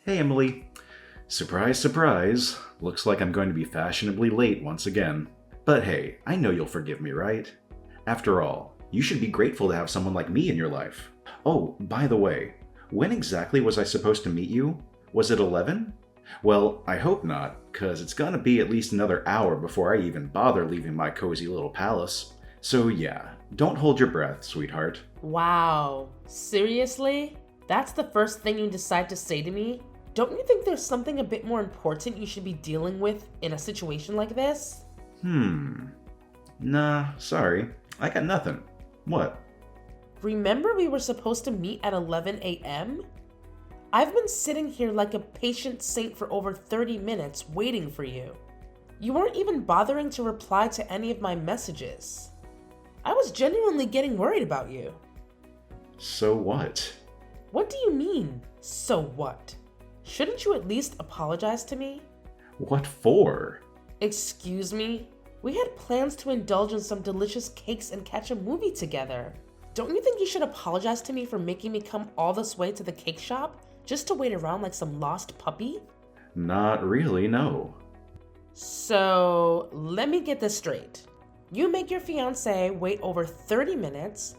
Hey Emily. Surprise, surprise. Looks like I'm going to be fashionably late once again. But hey, I know you'll forgive me, right? After all, you should be grateful to have someone like me in your life. Oh, by the way, when exactly was I supposed to meet you? Was it 11? Well, I hope not, cause it's gonna be at least another hour before I even bother leaving my cozy little palace. So yeah, don't hold your breath, sweetheart. Wow, seriously? That's the first thing you decide to say to me? Don't you think there's something a bit more important you should be dealing with in a situation like this? Nah, sorry. I got nothing. What? Remember we were supposed to meet at 11 a.m.? I've been sitting here like a patient saint for over 30 minutes waiting for you. You weren't even bothering to reply to any of my messages. I was genuinely getting worried about you. So what? What do you mean, so what? Shouldn't you at least apologize to me? What for? Excuse me? We had plans to indulge in some delicious cakes and catch a movie together. Don't you think you should apologize to me for making me come all this way to the cake shop just to wait around like some lost puppy? Not really, no. So, let me get this straight. You make your fiance wait over 30 minutes,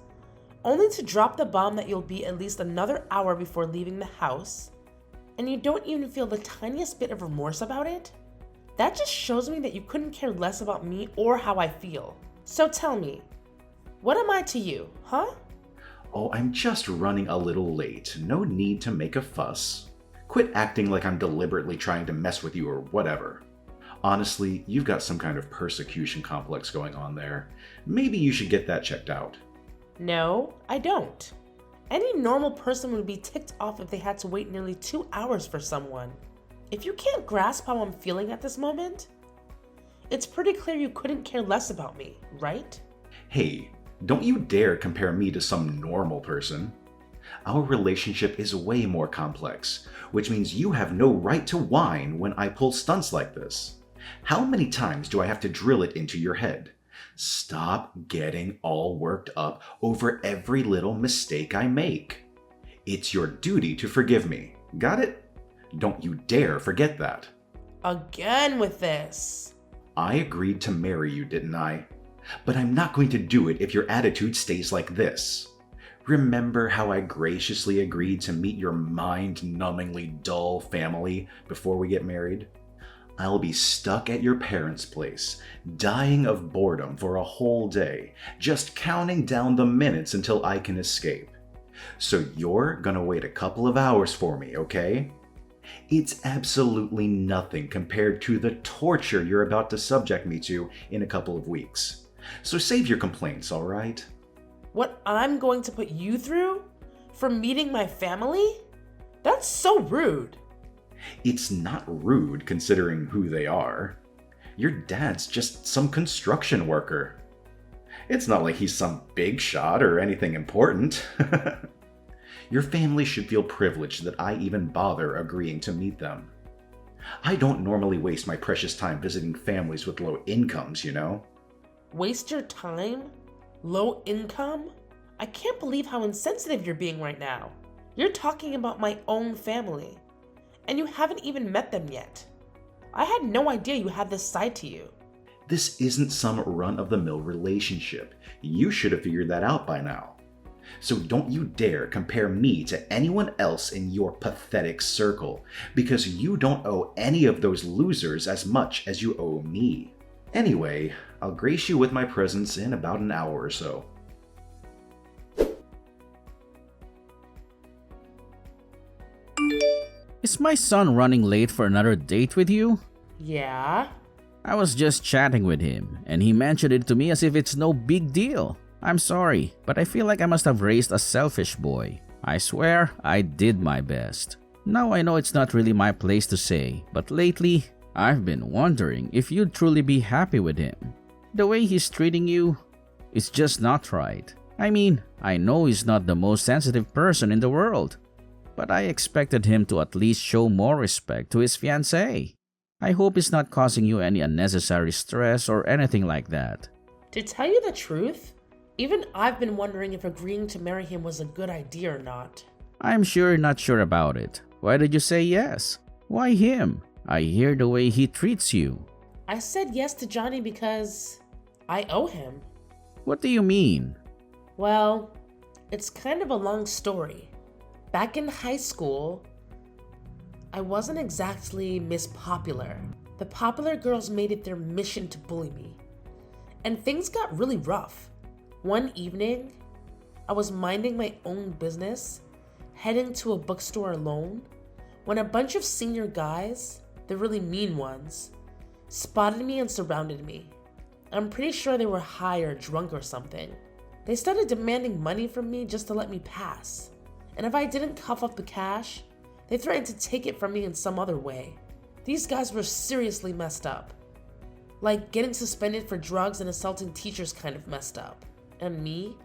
only to drop the bomb that you'll be at least another hour before leaving the house, and you don't even feel the tiniest bit of remorse about it? That just shows me that you couldn't care less about me or how I feel. So tell me, what am I to you, huh? Oh, I'm just running a little late. No need to make a fuss. Quit acting like I'm deliberately trying to mess with you or whatever. Honestly, you've got some kind of persecution complex going on there. Maybe you should get that checked out. No, I don't. Any normal person would be ticked off if they had to wait nearly 2 hours for someone. If you can't grasp how I'm feeling at this moment, it's pretty clear you couldn't care less about me, right? Hey, don't you dare compare me to some normal person. Our relationship is way more complex, which means you have no right to whine when I pull stunts like this. How many times do I have to drill it into your head? Stop getting all worked up over every little mistake I make. It's your duty to forgive me. Got it? Don't you dare forget that. Again with this. I agreed to marry you, didn't I? But I'm not going to do it if your attitude stays like this. Remember how I graciously agreed to meet your mind-numbingly dull family before we get married? I'll be stuck at your parents' place, dying of boredom for a whole day, just counting down the minutes until I can escape. So you're gonna wait a couple of hours for me, okay? It's absolutely nothing compared to the torture you're about to subject me to in a couple of weeks. So save your complaints, alright? What I'm going to put you through? For meeting my family? That's so rude. It's not rude considering who they are. Your dad's just some construction worker. It's not like he's some big shot or anything important. Your family should feel privileged that I even bother agreeing to meet them. I don't normally waste my precious time visiting families with low incomes, you know? Waste your time? Low income? I can't believe how insensitive you're being right now. You're talking about my own family. And you haven't even met them yet. I had no idea you had this side to you. This isn't some run-of-the-mill relationship. You should have figured that out by now. So don't you dare compare me to anyone else in your pathetic circle, because you don't owe any of those losers as much as you owe me. Anyway, I'll grace you with my presence in about an hour or so. Is my son running late for another date with you? Yeah? I was just chatting with him, and he mentioned it to me as if it's no big deal. I'm sorry, but I feel like I must have raised a selfish boy. I swear I did my best. Now I know it's not really my place to say, but lately, I've been wondering if you'd truly be happy with him. The way he's treating you is just not right. I mean, I know he's not the most sensitive person in the world, but I expected him to at least show more respect to his fiancée. I hope it's not causing you any unnecessary stress or anything like that. To tell you the truth, even I've been wondering if agreeing to marry him was a good idea or not. I'm sure you're not sure about it, Why did you say yes? Why him? I hear the way he treats you. I said yes to Johnny because I owe him. What do you mean? Well, it's kind of a long story. Back in high school, I wasn't exactly Miss Popular. The popular girls made it their mission to bully me. And things got really rough. One evening, I was minding my own business, heading to a bookstore alone, when a bunch of senior guys, the really mean ones, spotted me and surrounded me. I'm pretty sure they were high or drunk or something. They started demanding money from me just to let me pass. And if I didn't cough up the cash, they threatened to take it from me in some other way. These guys were seriously messed up. Like getting suspended for drugs and assaulting teachers kind of messed up. And me?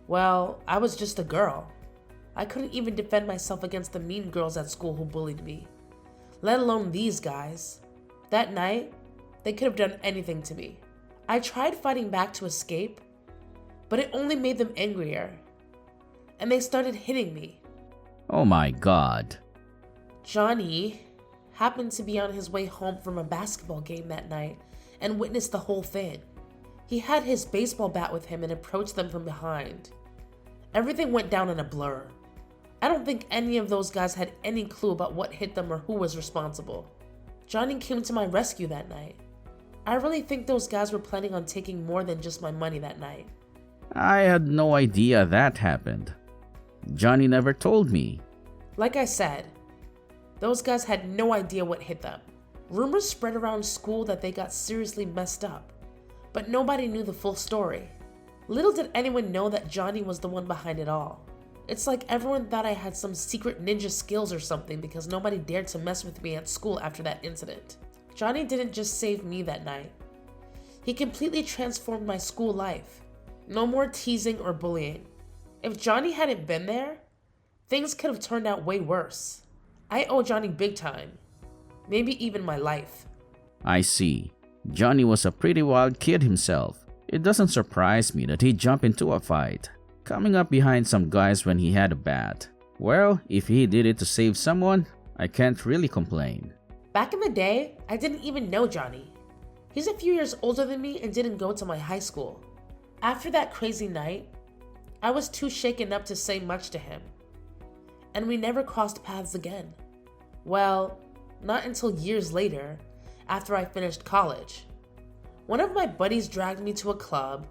Well, I was just a girl. I couldn't even defend myself against the mean girls at school who bullied me, let alone these guys. That night, they could have done anything to me. I tried fighting back to escape, but it only made them angrier. And they started hitting me. Oh my God. Johnny happened to be on his way home from a basketball game that night and witnessed the whole thing. He had his baseball bat with him and approached them from behind. Everything went down in a blur. I don't think any of those guys had any clue about what hit them or who was responsible. Johnny came to my rescue that night. I really think those guys were planning on taking more than just my money that night. I had no idea that happened. Johnny never told me. Like I said, those guys had no idea what hit them. Rumors spread around school that they got seriously messed up, but nobody knew the full story. Little did anyone know that Johnny was the one behind it all. It's like everyone thought I had some secret ninja skills or something because nobody dared to mess with me at school after that incident. Johnny didn't just save me that night. He completely transformed my school life. No more teasing or bullying. If Johnny hadn't been there, things could have turned out way worse. I owe Johnny big time. Maybe even my life. I see. Johnny was a pretty wild kid himself. It doesn't surprise me that he jumped into a fight, coming up behind some guys when he had a bat. Well, if he did it to save someone, I can't really complain. Back in the day, I didn't even know Johnny. He's a few years older than me and didn't go to my high school. After that crazy night, I was too shaken up to say much to him. And we never crossed paths again. Well, not until years later, after I finished college. One of my buddies dragged me to a club,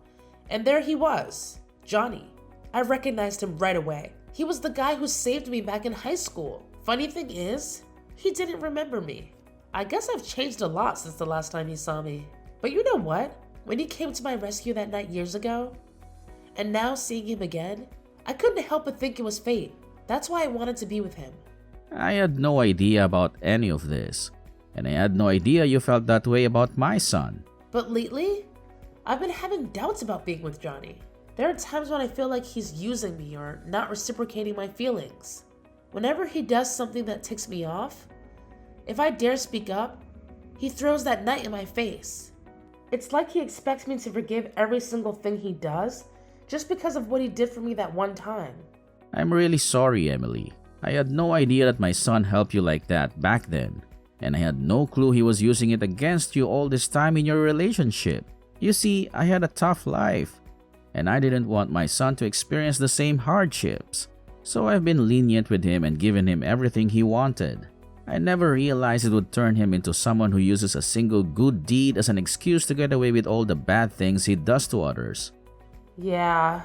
and there he was, Johnny. I recognized him right away. He was the guy who saved me back in high school. Funny thing is, he didn't remember me. I guess I've changed a lot since the last time he saw me. But you know what? When he came to my rescue that night years ago, and now seeing him again, I couldn't help but think it was fate. That's why I wanted to be with him. I had no idea about any of this, and I had no idea you felt that way about my son. But lately, I've been having doubts about being with Johnny. There are times when I feel like he's using me or not reciprocating my feelings. Whenever he does something that ticks me off, if I dare speak up, he throws that knight in my face. It's like he expects me to forgive every single thing he does just because of what he did for me that one time. I'm really sorry, Emily. I had no idea that my son helped you like that back then, and I had no clue he was using it against you all this time in your relationship. You see, I had a tough life, and I didn't want my son to experience the same hardships. So I've been lenient with him and given him everything he wanted. I never realized it would turn him into someone who uses a single good deed as an excuse to get away with all the bad things he does to others. Yeah.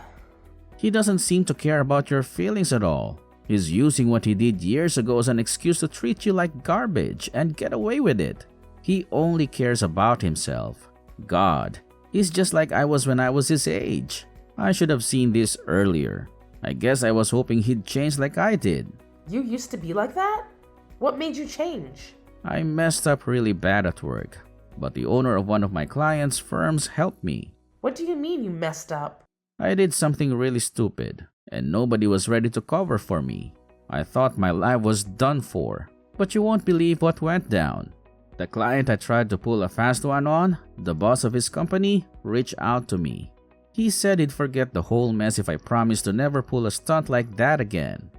He doesn't seem to care about your feelings at all. He's using what he did years ago as an excuse to treat you like garbage and get away with it. He only cares about himself. God, he's just like I was when I was his age. I should have seen this earlier. I guess I was hoping he'd change like I did. You used to be like that? What made you change? I messed up really bad at work, but the owner of one of my clients' firms helped me. What do you mean you messed up? I did something really stupid, and nobody was ready to cover for me. I thought my life was done for, but you won't believe what went down. The client I tried to pull a fast one on, the boss of his company, reached out to me. He said he'd forget the whole mess if I promised to never pull a stunt like that again.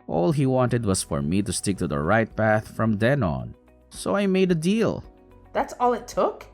All he wanted was for me to stick to the right path from then on. So I made a deal. That's all it took?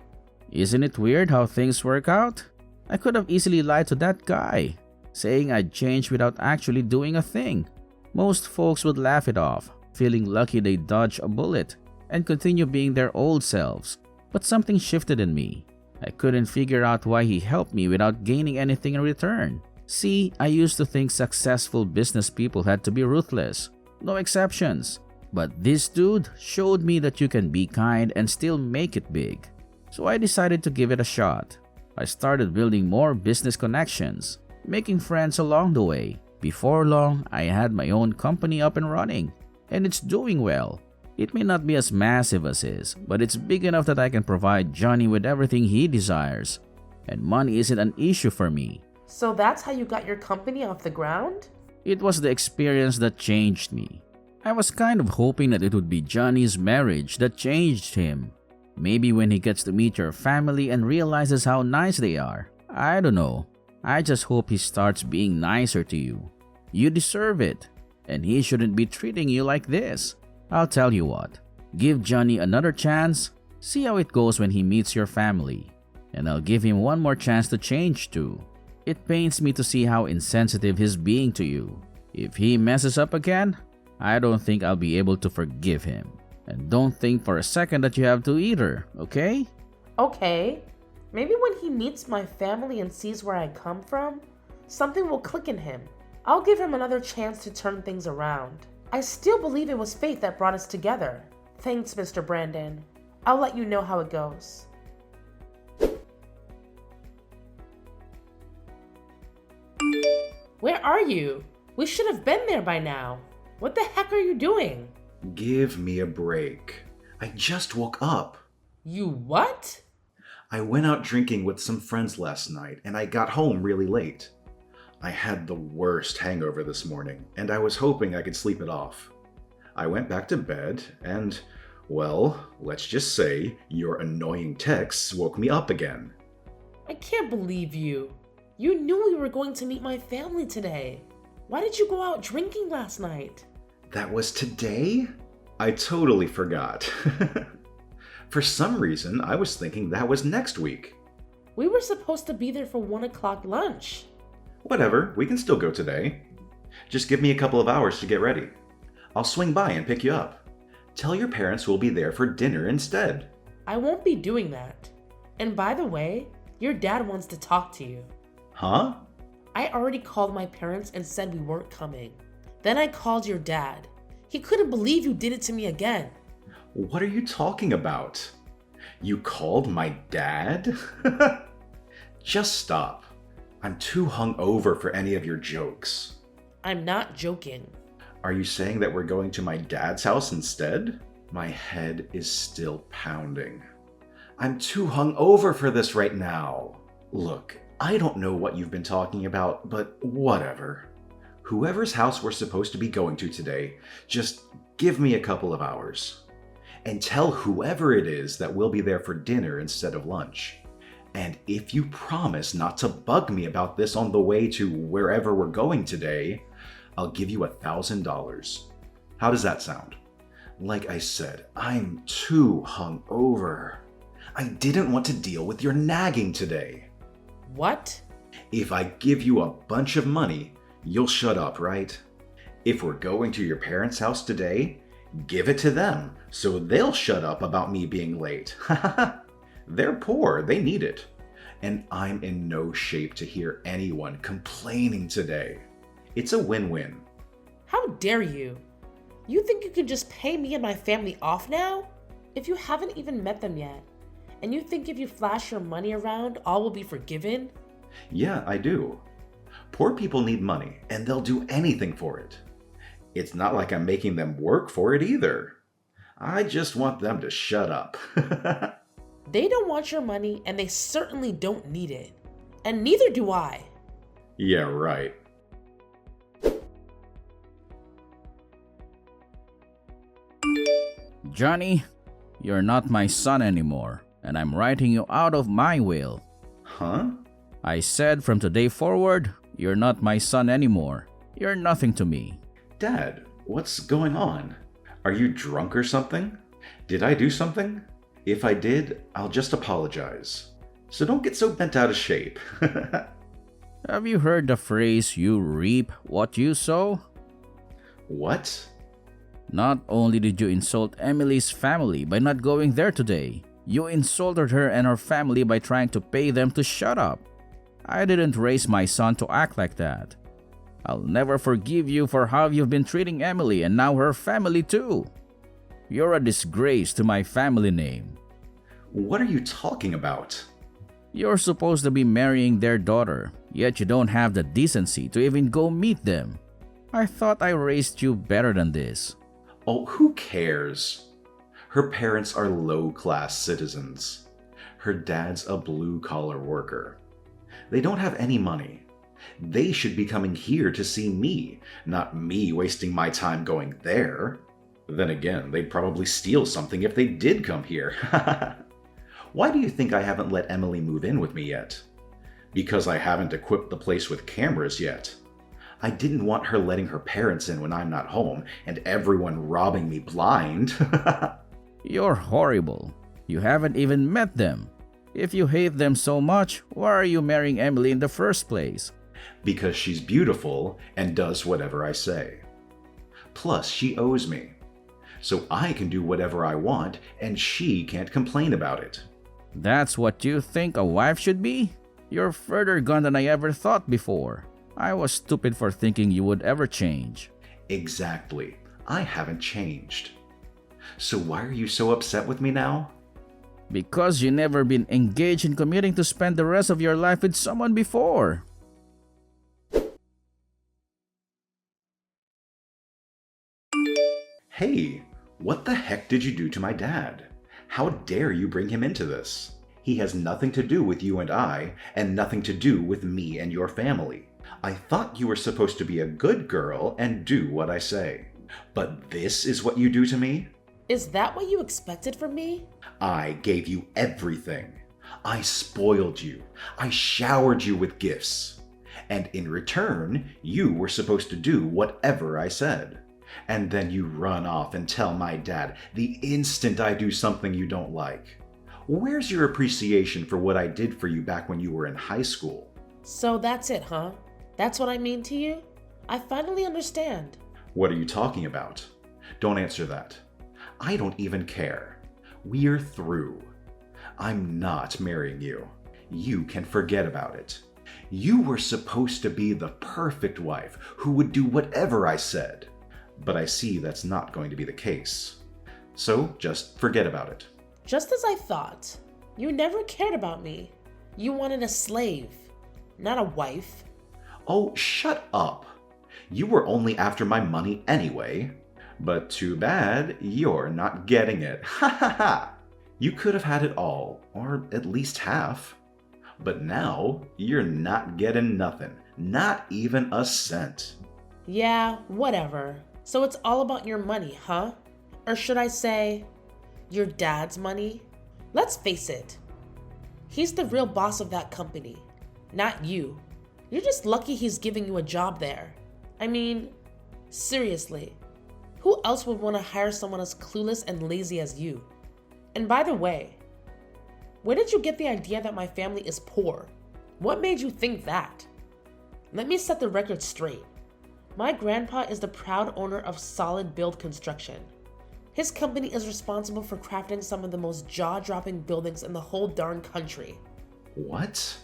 Isn't it weird how things work out? I could have easily lied to that guy, saying I'd changed without actually doing a thing. Most folks would laugh it off, feeling lucky they dodged a bullet and continue being their old selves. But something shifted in me. I couldn't figure out why he helped me without gaining anything in return. See, I used to think successful business people had to be ruthless. No exceptions. But this dude showed me that you can be kind and still make it big. So I decided to give it a shot. I started building more business connections, making friends along the way. Before long, I had my own company up and running, and it's doing well. It may not be as massive as his, but it's big enough that I can provide Johnny with everything he desires. And money isn't an issue for me. So that's how you got your company off the ground? It was the experience that changed me. I was kind of hoping that it would be Johnny's marriage that changed him. Maybe when he gets to meet your family and realizes how nice they are. I don't know. I just hope he starts being nicer to you. You deserve it. And he shouldn't be treating you like this. I'll tell you what. Give Johnny another chance. See how it goes when he meets your family. And I'll give him one more chance to change too. It pains me to see how insensitive he's being to you. If he messes up again, I don't think I'll be able to forgive him. And don't think for a second that you have to either, okay? Okay. Maybe when he meets my family and sees where I come from, something will click in him. I'll give him another chance to turn things around. I still believe it was fate that brought us together. Thanks, Mr. Brandon. I'll let you know how it goes. Where are you? We should have been there by now. What the heck are you doing? Give me a break. I just woke up. You what? I went out drinking with some friends last night and I got home really late. I had the worst hangover this morning and I was hoping I could sleep it off. I went back to bed and, well, let's just say your annoying texts woke me up again. I can't believe you. You knew we were going to meet my family today. Why did you go out drinking last night? That was today? I totally forgot. For some reason, I was thinking that was next week. We were supposed to be there for 1 o'clock lunch. Whatever, we can still go today. Just give me a couple of hours to get ready. I'll swing by and pick you up. Tell your parents we'll be there for dinner instead. I won't be doing that. And by the way, your dad wants to talk to you. Huh? I already called my parents and said we weren't coming. Then I called your dad. He couldn't believe you did it to me again. What are you talking about? You called my dad? Just stop. I'm too hungover for any of your jokes. I'm not joking. Are you saying that we're going to my dad's house instead? My head is still pounding. I'm too hungover for this right now. Look, I don't know what you've been talking about, but whatever. Whoever's house we're supposed to be going to today, just give me a couple of hours. And tell whoever it is that we'll be there for dinner instead of lunch. And if you promise not to bug me about this on the way to wherever we're going today, I'll give you $1,000. How does that sound? Like I said, I'm too hungover. I didn't want to deal with your nagging today. What? If I give you a bunch of money, you'll shut up, right? If we're going to your parents' house today, give it to them so they'll shut up about me being late. They're poor, they need it. And I'm in no shape to hear anyone complaining today. It's a win-win. How dare you? You think you can just pay me and my family off now? If you haven't even met them yet, and you think if you flash your money around, all will be forgiven? Yeah, I do. Poor people need money, and they'll do anything for it. It's not like I'm making them work for it either. I just want them to shut up. They don't want your money, and they certainly don't need it. And neither do I. Yeah, right. Johnny, you're not my son anymore, and I'm writing you out of my will. Huh? I said from today forward, you're not my son anymore. You're nothing to me. Dad, What's going on? Are you drunk or something? Did I do something? If I did, I'll just apologize. So don't get so bent out of shape. Have you heard the phrase, you reap what you sow? What? Not only did you insult Emily's family by not going there today, you insulted her and her family by trying to pay them to shut up. I didn't raise my son to act like that. I'll never forgive you for how you've been treating Emily and now her family too. You're a disgrace to my family name. What are you talking about? You're supposed to be marrying their daughter, yet you don't have the decency to even go meet them. I thought I raised you better than this. Oh, who cares? Her parents are low-class citizens. Her dad's a blue-collar worker. They don't have any money. They should be coming here to see me, not me wasting my time going there. Then again, they'd probably steal something if they did come here. Why do you think I haven't let Emily move in with me yet? Because I haven't equipped the place with cameras yet. I didn't want her letting her parents in when I'm not home and everyone robbing me blind. You're horrible. You haven't even met them. If you hate them so much, why are you marrying Emily in the first place? Because she's beautiful and does whatever I say. Plus, she owes me. So I can do whatever I want and she can't complain about it. That's what you think a wife should be? You're further gone than I ever thought before. I was stupid for thinking you would ever change. Exactly. I haven't changed. So why are you so upset with me now? Because you never been engaged in committing to spend the rest of your life with someone before. Hey, what the heck did you do to my dad? How dare you bring him into this? He has nothing to do with you and I, and nothing to do with me and your family. I thought you were supposed to be a good girl and do what I say. But this is what you do to me? Is that what you expected from me? I gave you everything. I spoiled you. I showered you with gifts. And in return, you were supposed to do whatever I said. And then you run off and tell my dad the instant I do something you don't like. Where's your appreciation for what I did for you back when you were in high school? So that's it, huh? That's what I mean to you? I finally understand. What are you talking about? Don't answer that. I don't even care. We're through. I'm not marrying you. You can forget about it. You were supposed to be the perfect wife who would do whatever I said. But I see that's not going to be the case. So just forget about it. Just as I thought. You never cared about me. You wanted a slave, not a wife. Oh, shut up. You were only after my money anyway. But too bad you're not getting it. Ha ha ha! You could have had it all, or at least half. But now you're not getting nothing, not even a cent. Yeah, whatever. So it's all about your money, huh? Or should I say, your dad's money? Let's face it. He's the real boss of that company, not you. You're just lucky he's giving you a job there. I mean, seriously. Who else would want to hire someone as clueless and lazy as you? And by the way, where did you get the idea that my family is poor? What made you think that? Let me set the record straight. My grandpa is the proud owner of Solid Build Construction. His company is responsible for crafting some of the most jaw-dropping buildings in the whole darn country. What?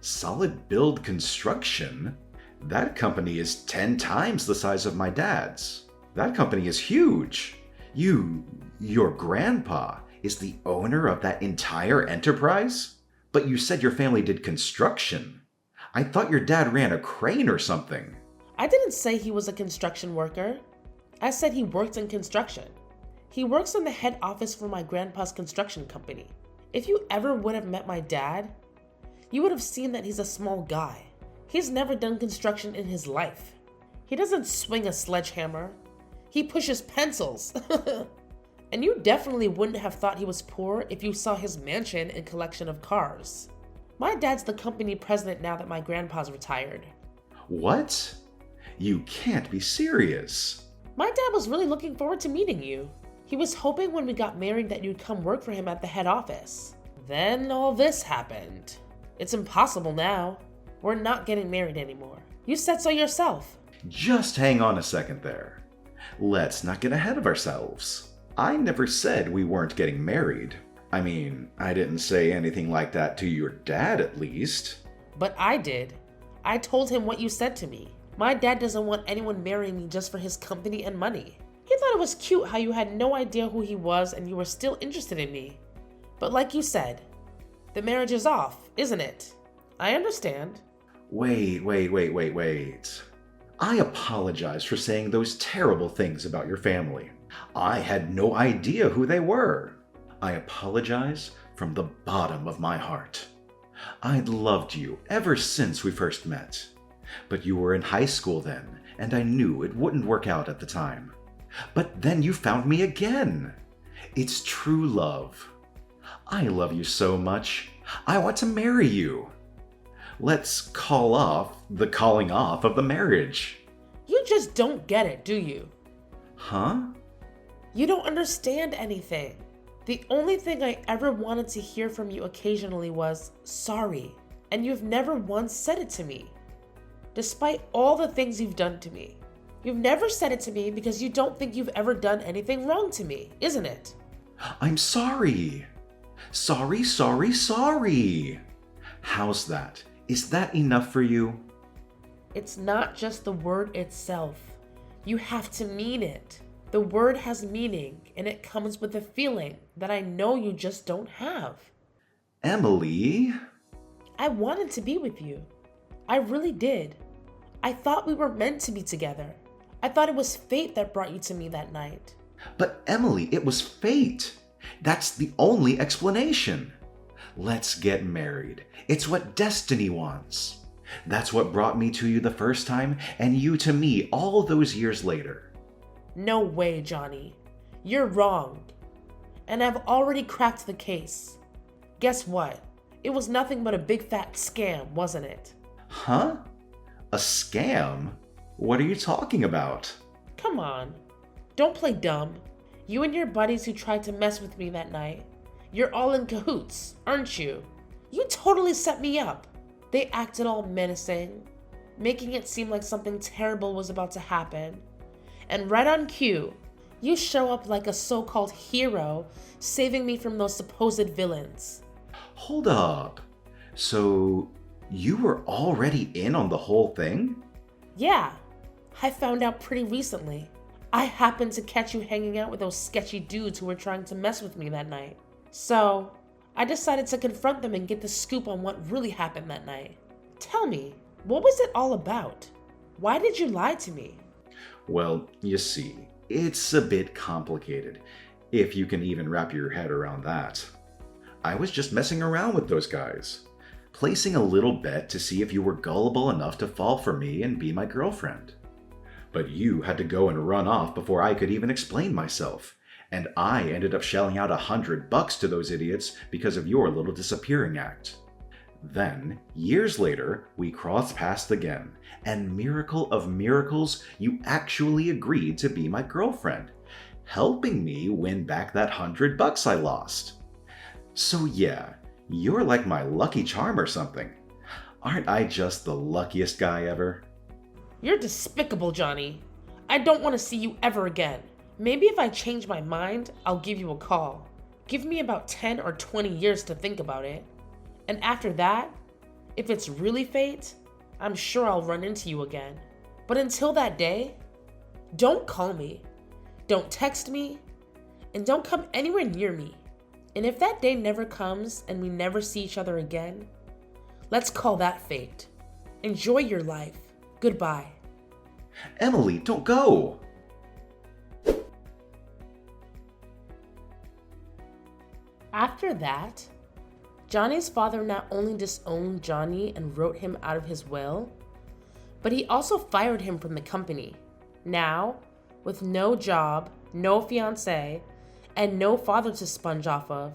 Solid Build Construction? That company is 10 times the size of my dad's. That company is huge. Your grandpa is the owner of that entire enterprise? But you said your family did construction. I thought your dad ran a crane or something. I didn't say he was a construction worker. I said he worked in construction. He works in the head office for my grandpa's construction company. If you ever would have met my dad, you would have seen that he's a small guy. He's never done construction in his life. He doesn't swing a sledgehammer. He pushes pencils. And you definitely wouldn't have thought he was poor if you saw his mansion and collection of cars. My dad's the company president now that my grandpa's retired. What? You can't be serious. My dad was really looking forward to meeting you. He was hoping when we got married that you'd come work for him at the head office. Then all this happened. It's impossible now. We're not getting married anymore. You said so yourself. Just hang on a second there. Let's not get ahead of ourselves. I never said we weren't getting married. I mean, I didn't say anything like that to your dad, at least. But I did. I told him what you said to me. My dad doesn't want anyone marrying me just for his company and money. He thought it was cute how you had no idea who he was and you were still interested in me. But like you said, the marriage is off, isn't it? I understand. Wait. I apologize for saying those terrible things about your family. I had no idea who they were. I apologize from the bottom of my heart. I'd loved you ever since we first met. But you were in high school then, and I knew it wouldn't work out at the time. But then you found me again. It's true love. I love you so much. I want to marry you. Let's call off the calling off of the marriage. You just don't get it, do you? Huh? You don't understand anything. The only thing I ever wanted to hear from you occasionally was sorry, and you've never once said it to me. Despite all the things you've done to me. You've never said it to me because you don't think you've ever done anything wrong to me, isn't it? I'm sorry. Sorry. How's that? Is that enough for you? It's not just the word itself. You have to mean it. The word has meaning, and it comes with a feeling that I know you just don't have. Emily? I wanted to be with you. I really did. I thought we were meant to be together. I thought it was fate that brought you to me that night. But Emily, it was fate. That's the only explanation. Let's get married. It's what destiny wants. That's what brought me to you the first time, and you to me all those years later. No way, Johnny. You're wrong. And I've already cracked the case. Guess what? It was nothing but a big fat scam, wasn't it? Huh? A scam? What are you talking about? Come on. Don't play dumb. You and your buddies who tried to mess with me that night, you're all in cahoots, aren't you? You totally set me up. They acted all menacing, making it seem like something terrible was about to happen. And right on cue, you show up like a so-called hero, saving me from those supposed villains. Hold up. So, you were already in on the whole thing? Yeah, I found out pretty recently. I happened to catch you hanging out with those sketchy dudes who were trying to mess with me that night. So, I decided to confront them and get the scoop on what really happened that night. Tell me, what was it all about? Why did you lie to me? Well, you see, it's a bit complicated, if you can even wrap your head around that. I was just messing around with those guys, placing a little bet to see if you were gullible enough to fall for me and be my girlfriend. But you had to go and run off before I could even explain myself, and I ended up shelling out $100 to those idiots because of your little disappearing act. Then, years later, we crossed paths again, and miracle of miracles, you actually agreed to be my girlfriend, helping me win back that $100 I lost. So yeah, you're like my lucky charm or something. Aren't I just the luckiest guy ever? You're despicable, Johnny. I don't want to see you ever again. Maybe if I change my mind, I'll give you a call. Give me about 10 or 20 years to think about it. And after that, if it's really fate, I'm sure I'll run into you again. But until that day, don't call me, don't text me, and don't come anywhere near me. And if that day never comes and we never see each other again, let's call that fate. Enjoy your life. Goodbye. Emily, don't go! After that, Johnny's father not only disowned Johnny and wrote him out of his will, but he also fired him from the company. Now, with no job, no fiance, and no father to sponge off of,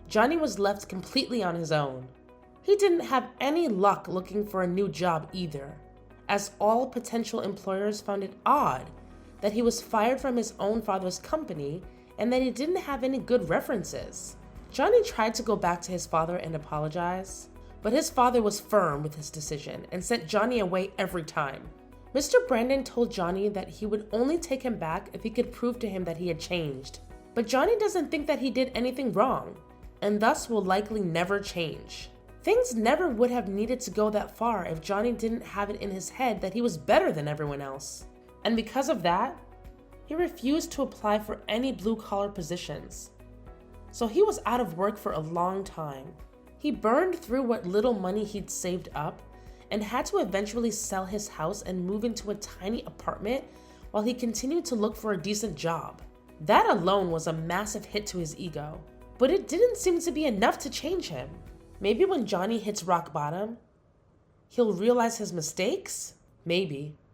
Johnny was left completely on his own. He didn't have any luck looking for a new job either, as all potential employers found it odd that he was fired from his own father's company and that he didn't have any good references. Johnny tried to go back to his father and apologize, but his father was firm with his decision and sent Johnny away every time. Mr. Brandon told Johnny that he would only take him back if he could prove to him that he had changed. But Johnny doesn't think that he did anything wrong, and thus will likely never change. Things never would have needed to go that far if Johnny didn't have it in his head that he was better than everyone else. And because of that, he refused to apply for any blue-collar positions. So he was out of work for a long time. He burned through what little money he'd saved up and had to eventually sell his house and move into a tiny apartment while he continued to look for a decent job. That alone was a massive hit to his ego, but it didn't seem to be enough to change him. Maybe when Johnny hits rock bottom, he'll realize his mistakes? Maybe.